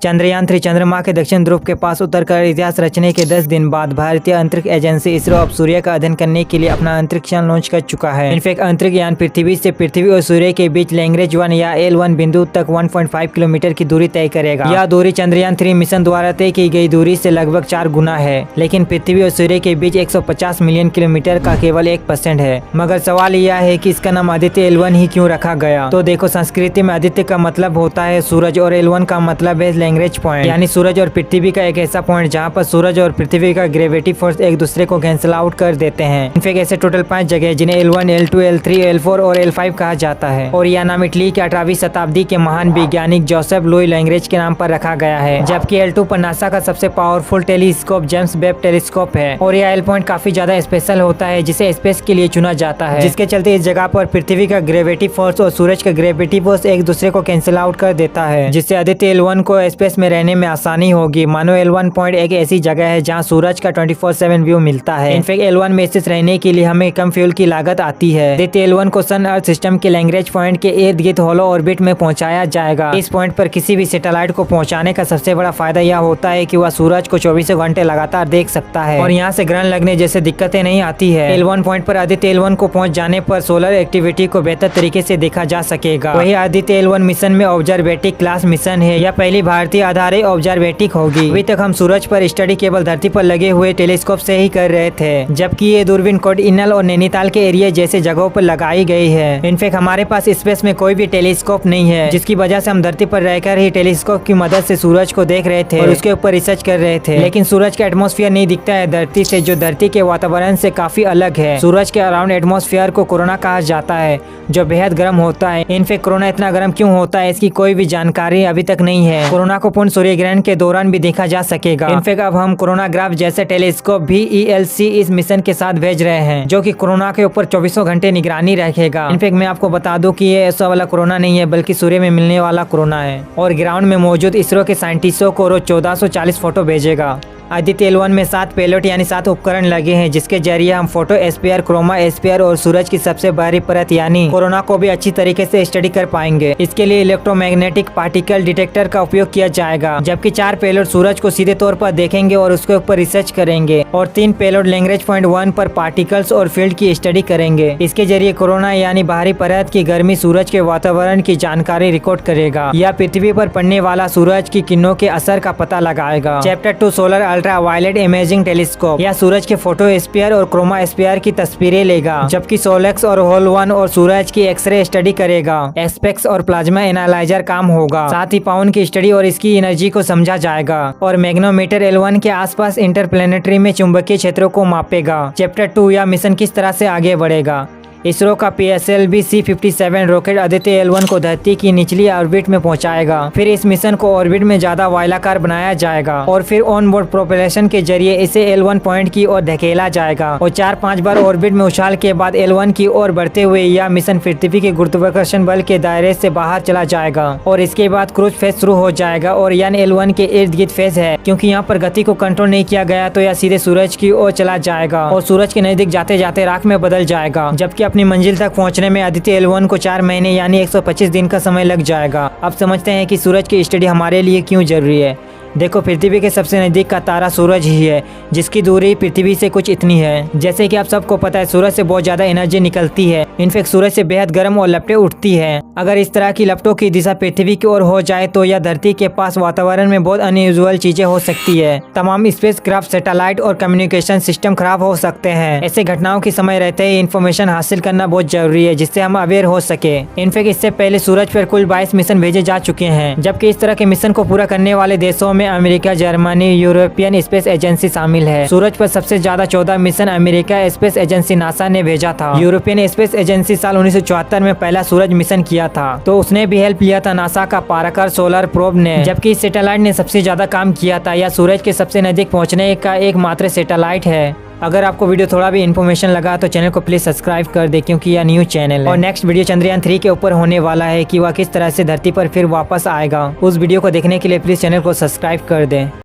चंद्रयान 3 चंद्रमा के दक्षिण ध्रुव के पास उतरकर इतिहास रचने के 10 दिन बाद भारतीय अंतरिक्ष एजेंसी इसरो अब सूर्य का अध्ययन करने के लिए अपना अंतरिक्ष यान लॉन्च कर चुका है। इनफैक्ट अंतरिक्ष यान पृथ्वी से पृथ्वी और सूर्य के बीच लैग्रेंज 1 या L1 बिंदु तक 1.5 किलोमीटर की दूरी तय करेगा। यह दूरी चंद्रयान 3 मिशन द्वारा तय की गई दूरी से लगभग 4 गुना है, लेकिन पृथ्वी और सूर्य के बीच 150 मिलियन किलोमीटर का केवल 1% है। मगर सवाल यह है कि इसका नाम आदित्य L1 ही क्यों रखा गया? तो देखो, संस्कृति में आदित्य का मतलब होता है सूरज और L1 का मतलब है लैग्रेंज पॉइंट, यानी सूरज और पृथ्वी का एक ऐसा पॉइंट जहां पर सूरज और पृथ्वी का ग्रेविटी फोर्स एक दूसरे को कैंसिल आउट कर देते हैं। इनफैक्ट ऐसे टोटल 5 जगह जिन्हें L1, L2, L3, L4 और L5 कहा जाता है, और यह नाम इटली के 18वीं शताब्दी के महान वैज्ञानिक जोसेफ लुई लैग्रेंज के नाम पर रखा गया है। जबकि L2 पर नासा का सबसे powerful telescope James Webb telescope है, और यह L पॉइंट काफी ज्यादा स्पेशल होता है जिसे स्पेस के लिए चुना जाता है, जिसके चलते इस जगह पर पृथ्वी का ग्रेविटी फोर्स और सूरज का ग्रेविटी फोर्स एक दूसरे को कैंसिल आउट कर देता है, जिससे आदित्य L1 को स्पेस में रहने में आसानी होगी। मानो L1 पॉइंट एक ऐसी जगह है जहां सूरज का 24/7 व्यू मिलता है। इनफैक्ट L1 में स्थित रहने के लिए हमें कम फ्यूल की लागत आती है। आदित्य L1 को सन अर्थ सिस्टम के लैग्रेंज पॉइंट के इर्द गिर्द होलो ऑर्बिट में पहुंचाया जाएगा। इस पॉइंट पर किसी भी सैटेलाइट को पहुंचाने का सबसे बड़ा फायदा यह होता है कि वह सूरज को 24 घंटे लगातार देख सकता है और यहाँ से ग्रहण लगने जैसे दिक्कतें नहीं आती है। L1 पॉइंट पर आदित्य L1 को पहुंच जाने पर सोलर एक्टिविटी को बेहतर तरीके से देखा जा सकेगा। वही आदित्य L1 मिशन में ऑब्जर्वेटिक क्लास मिशन है। यह पहली भारतीय आधारित ऑब्जर्वेटिक होगी। अभी तक हम सूरज पर स्टडी केवल धरती पर लगे हुए टेलीस्कोप से ही कर रहे थे, जबकि ये दूरबीन कोडइनल और नैनीताल के एरिया जैसे जगहों पर लगाई गई है। इनफैक्ट हमारे पास स्पेस में कोई भी टेलीस्कोप नहीं है, जिसकी वजह से हम धरती पर रहकर ही टेलीस्कोप की मदद से सूरज को देख रहे थे और उसके ऊपर रिसर्च कर रहे थे। लेकिन सूरज का एटमॉस्फेयर नहीं दिखता है धरती से, जो धरती के वातावरण से काफी अलग है। सूरज के अराउंड एटमॉस्फेयर को कोरोना कहा जाता है, जो बेहद गर्म होता है। इनफैक्ट कोरोना इतना गर्म क्यों होता है इसकी कोई भी जानकारी अभी तक नहीं है। कोरोना को पूर्ण सूर्य ग्रहण के दौरान भी देखा जा सकेगा। इनफैक्ट अब हम कोरोना ग्राफ जैसे टेलीस्कोप भी ELC इस मिशन के साथ भेज रहे हैं, जो कि कोरोना के ऊपर 24 घंटे निगरानी रखेगा। इनफैक्ट मैं आपको बता दूं कि ये ऐसा वाला कोरोना नहीं है, बल्कि सूर्य में मिलने वाला कोरोना है, और ग्राउंड में मौजूद इसरो के साइंटिस्टों को रोज 1440 फोटो भेजेगा। आदित्य L1 में 7 पेलोड यानी 7 उपकरण लगे हैं, जिसके जरिए हम फोटो एस्फीयर, क्रोमा एस्फीयर और सूरज की सबसे बाहरी परत यानी कोरोना को भी अच्छी तरीके से स्टडी कर पाएंगे। इसके लिए इलेक्ट्रोमैग्नेटिक पार्टिकल डिटेक्टर का उपयोग किया जाएगा, जबकि 4 पेलोड सूरज को सीधे तौर पर देखेंगे और उसके ऊपर रिसर्च करेंगे, और 3 पेलोड लैग्रेंज पॉइंट 1 पर पार्टिकल्स और फील्ड की स्टडी करेंगे। इसके जरिए कोरोना यानी बाहरी परत की गर्मी सूरज के वातावरण की जानकारी रिकॉर्ड करेगा, या पृथ्वी पर पड़ने वाला सूरज की किरणों के असर का पता लगाएगा। Chapter 2 solar ultra violet imaging telescope या सूरज के फोटो स्फीयर और क्रोमा स्फीयर की तस्वीरें लेगा, जबकि सोलेक्स और होल 1 और सूरज की एक्सरे स्टडी करेगा। एस्पेक्स और प्लाज्मा एनालाइजर काम होगा, साथ ही पाउंड की स्टडी और इसकी एनर्जी को समझा जाएगा, और मैग्नेटोमीटर L1 के आसपास इंटरप्लेनेटरी में चुंबकीय क्षेत्रों को मापेगा। चैप्टर 2 या मिशन किस तरह से आगे बढ़ेगा। इसरो का PSLV C-57 rocket Aditya L1 को धरती की निचली ऑर्बिट में पहुंचाएगा। फिर इस मिशन को ऑर्बिट में ज्यादा वायलाकार बनाया जाएगा, और फिर ऑन बोर्ड प्रोपल्शन के जरिए इसे L1 पॉइंट की ओर धकेला जाएगा, और 4-5 बार ऑर्बिट में उछाल के बाद L1 की ओर बढ़ते हुए यह मिशन पृथ्वी के गुरुत्वाकर्षण बल के दायरे से बाहर चला जाएगा, और इसके बाद क्रूज फेज शुरू हो जाएगा। और यान L1 के इर्द गिर्द फेज है, क्योंकि यहाँ पर गति को कंट्रोल नहीं किया गया तो यह सीधे सूरज की ओर चला जाएगा और सूरज के नजदीक जाते जाते राख में बदल जाएगा। जबकि अपनी मंजिल तक पहुंचने में आदित्य L1 को 4 महीने यानी 125 दिन का समय लग जाएगा। अब समझते हैं कि सूरज की स्टडी हमारे लिए क्यों जरूरी है। देखो, पृथ्वी के सबसे नजदीक का तारा सूरज ही है, जिसकी दूरी पृथ्वी से कुछ इतनी है। जैसे कि आप सबको पता है, सूरज से बहुत ज्यादा एनर्जी निकलती है। इनफैक्ट सूरज से बेहद गर्म और लपटें उठती है। अगर इस तरह की लपटों की दिशा पृथ्वी की ओर हो जाए तो यह धरती के पास वातावरण में बहुत अनयूजुअल चीजें हो सकती है। तमाम स्पेस क्राफ्ट, सैटेलाइट और कम्युनिकेशन सिस्टम खराब हो सकते हैं। ऐसे घटनाओं के समय रहते ही इन्फॉर्मेशन हासिल करना बहुत जरूरी है, जिससे हम अवेयर हो सके। इनफैक्ट इससे पहले सूरज पर कुल 22 मिशन भेजे जा चुके हैं, जबकि इस तरह के मिशन को पूरा करने वाले देशों में America, Germany, European space agency शामिल है। सूरज पर सबसे ज्यादा 14 mission America space agency NASA ने भेजा था। यूरोपियन स्पेस एजेंसी साल 1974 में पहला सूरज मिशन किया था, तो उसने भी हेल्प लिया था नासा का पाराकर सोलर प्रोब ने, जबकि इस सैटेलाइट ने सबसे ज्यादा काम किया था। यह सूरज के सबसे नजदीक पहुंचने का एकमात्र सैटेलाइट है। अगर आपको वीडियो थोड़ा भी इन्फॉर्मेशन लगा तो चैनल को प्लीज सब्सक्राइब कर दे, क्योंकि यह न्यू चैनल है। और नेक्स्ट वीडियो चंद्रयान 3 के ऊपर होने वाला है कि वह किस तरह से धरती पर फिर वापस आएगा। उस वीडियो को देखने के लिए प्लीज चैनल को सब्सक्राइब कर दें।